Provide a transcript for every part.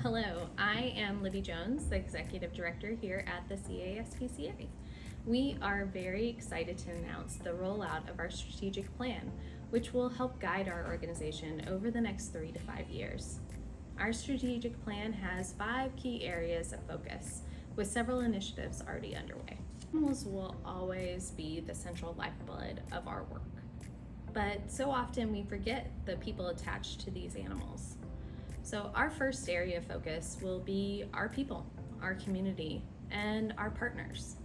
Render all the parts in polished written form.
Hello, I am Libby Jones, the Executive Director here at the CASPCA. We are very excited to announce the rollout of our strategic plan, which will help guide our organization over the next 3 to 5 years. Our strategic plan has 5 key areas of focus, with several initiatives already underway. Animals will always be the central lifeblood of our work, but so often we forget the people attached to these animals. So our first area of focus will be our people, our community, and our partners.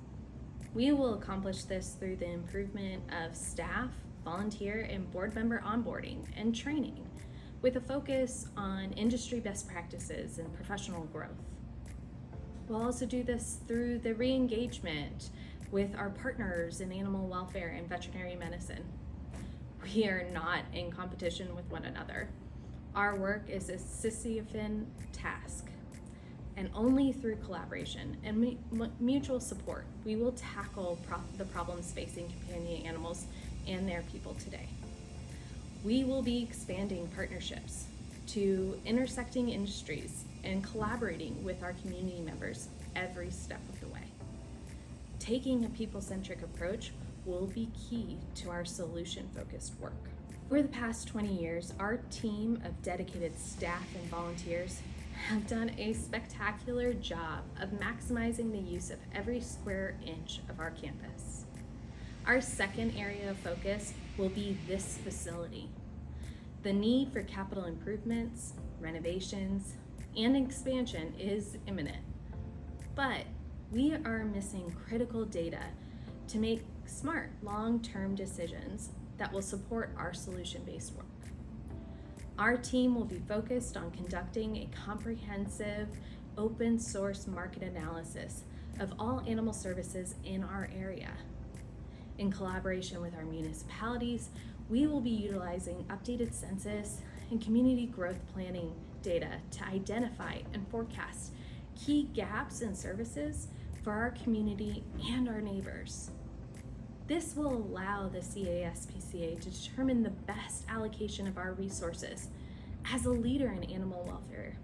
We will accomplish this through the improvement of staff, volunteer, and board member onboarding and training, with a focus on industry best practices and professional growth. We'll also do this through the re-engagement with our partners in animal welfare and veterinary medicine. We are not in competition with one another. Our work is a Sisyphean task, and only through collaboration and mutual support, we will tackle the problems facing companion animals and their people today. We will be expanding partnerships to intersecting industries and collaborating with our community members every step of the way. Taking a people-centric approach will be key to our solution-focused work. Over the past 20 years, our team of dedicated staff and volunteers have done a spectacular job of maximizing the use of every square inch of our campus. Our second area of focus will be this facility. The need for capital improvements, renovations, and expansion is imminent, but we are missing critical data to make smart, long-term decisions that will support our solution-based work. Our team will be focused on conducting a comprehensive, open source market analysis of all animal services in our area. In collaboration with our municipalities, we will be utilizing updated census and community growth planning data to identify and forecast key gaps in services for our community and our neighbors. This will allow the CASPCA to determine the best allocation of our resources as a leader in animal welfare,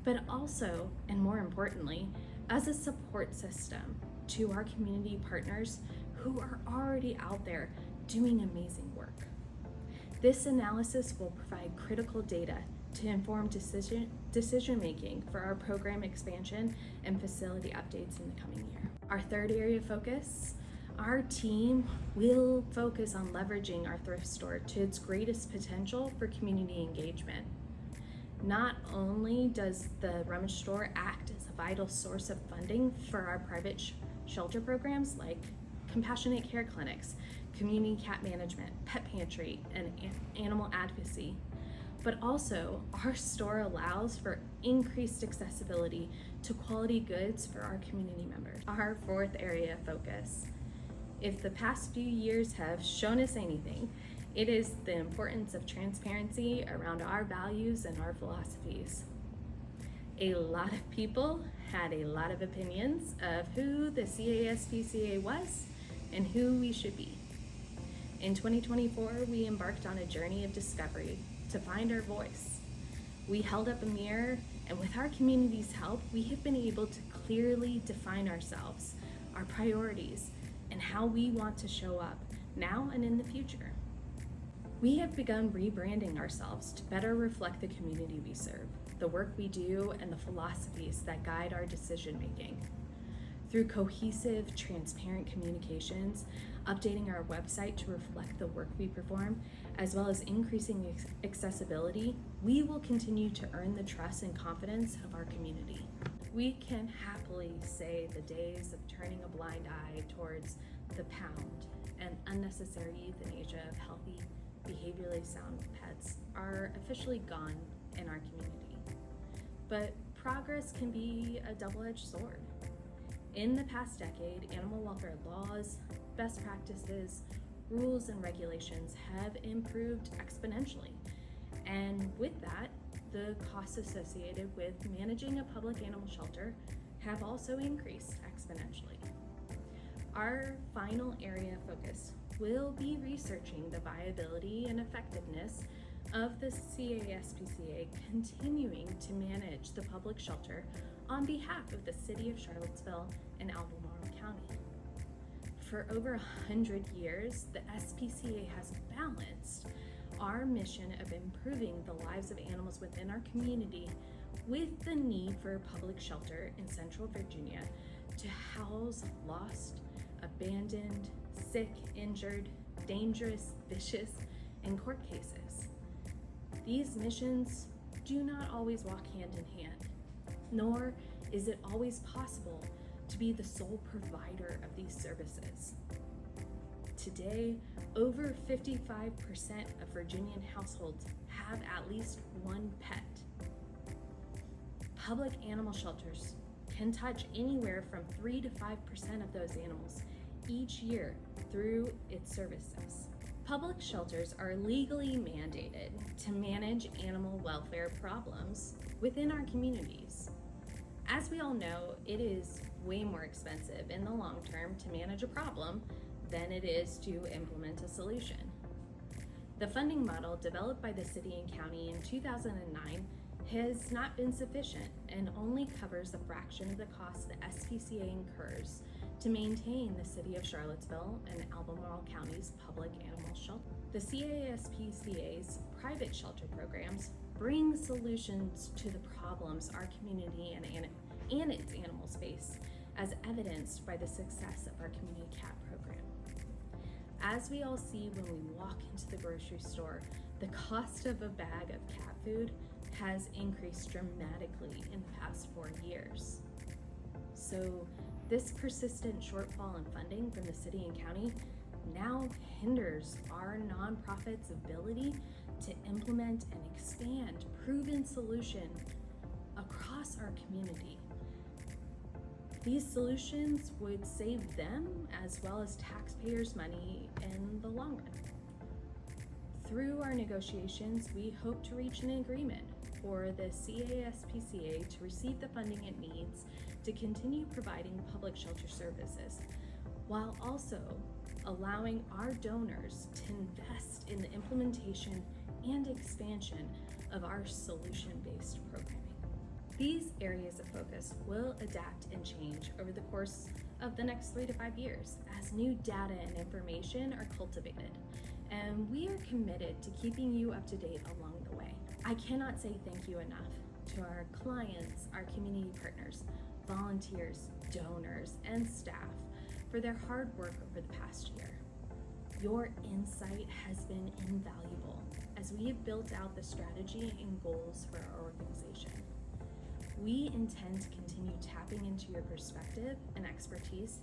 but also, and more importantly, as a support system to our community partners who are already out there doing amazing work. This analysis will provide critical data to inform decision making for our program expansion and facility updates in the coming year. Our third area of focus, our team will focus on leveraging our thrift store to its greatest potential for community engagement. Not only does the rummage store act as a vital source of funding for our private shelter programs like compassionate care clinics, community cat management, pet pantry, and animal advocacy, but also our store allows for increased accessibility to quality goods for our community members. Our fourth area of focus. If the past few years have shown us anything, it is the importance of transparency around our values and our philosophies. A lot of people had a lot of opinions of who the CASPCA was and who we should be. In 2024, we embarked on a journey of discovery to find our voice. We held up a mirror, and with our community's help, we have been able to clearly define ourselves, our priorities, and how we want to show up now and in the future. We have begun rebranding ourselves to better reflect the community we serve, the work we do, and the philosophies that guide our decision making. Through cohesive, transparent communications, updating our website to reflect the work we perform, as well as increasing accessibility, we will continue to earn the trust and confidence of our community. We can happily say the days of turning a blind eye towards the pound and unnecessary euthanasia of healthy, behaviorally sound pets are officially gone in our community. But progress can be a double-edged sword. In the past decade, animal welfare laws, best practices, rules, and regulations have improved exponentially. And with that, the costs associated with managing a public animal shelter have also increased exponentially. Our final area of focus will be researching the viability and effectiveness of the CASPCA continuing to manage the public shelter on behalf of the City of Charlottesville and Albemarle County. For over 100 years, the SPCA has balanced our mission of improving the lives of animals within our community with the need for a public shelter in Central Virginia to house lost, abandoned, sick, injured, dangerous, vicious, and court cases. These missions do not always walk hand in hand, nor is it always possible to be the sole provider of these services. Today, over 55% of Virginian households have at least one pet. Public animal shelters can touch anywhere from 3 to 5% of those animals each year through its services. Public shelters are legally mandated to manage animal welfare problems within our communities. As we all know, it is way more expensive in the long term to manage a problem than it is to implement a solution. The funding model developed by the city and county in 2009 has not been sufficient and only covers a fraction of the cost the SPCA incurs to maintain the City of Charlottesville and Albemarle County's public animal shelter. The CASPCA's private shelter programs bring solutions to the problems our community and its animals face, as evidenced by the success of our community cat program. As we all see when we walk into the grocery store, the cost of a bag of cat food has increased dramatically in the past 4 years. So this persistent shortfall in funding from the city and county now hinders our nonprofits' ability to implement and expand proven solutions across our community. These solutions would save them as well as taxpayers money in the long run. Through our negotiations, we hope to reach an agreement for the CASPCA to receive the funding it needs to continue providing public shelter services, while also allowing our donors to invest in the implementation and expansion of our solution-based programming. These areas of focus will adapt and change over the course of the next 3 to 5 years as new data and information are cultivated, and we are committed to keeping you up to date along the way. I cannot say thank you enough to our clients, our community partners, volunteers, donors, and staff for their hard work over the past year. Your insight has been invaluable as we have built out the strategy and goals for our organization. We intend to continue tapping into your perspective and expertise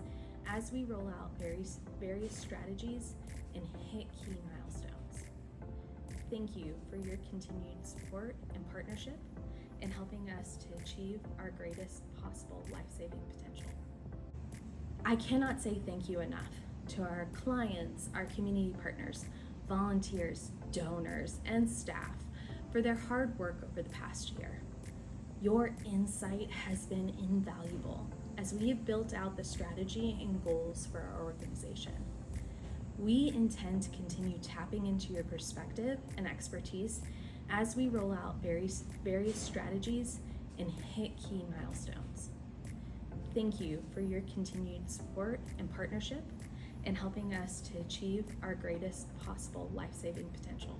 as we roll out various strategies and hit key milestones. Thank you for your continued support and partnership in helping us to achieve our greatest possible life-saving potential. I cannot say thank you enough to our clients, our community partners, volunteers, donors, and staff for their hard work over the past year. Your insight has been invaluable as we have built out the strategy and goals for our organization. We intend to continue tapping into your perspective and expertise as we roll out various strategies and hit key milestones. Thank you for your continued support and partnership in helping us to achieve our greatest possible life-saving potential.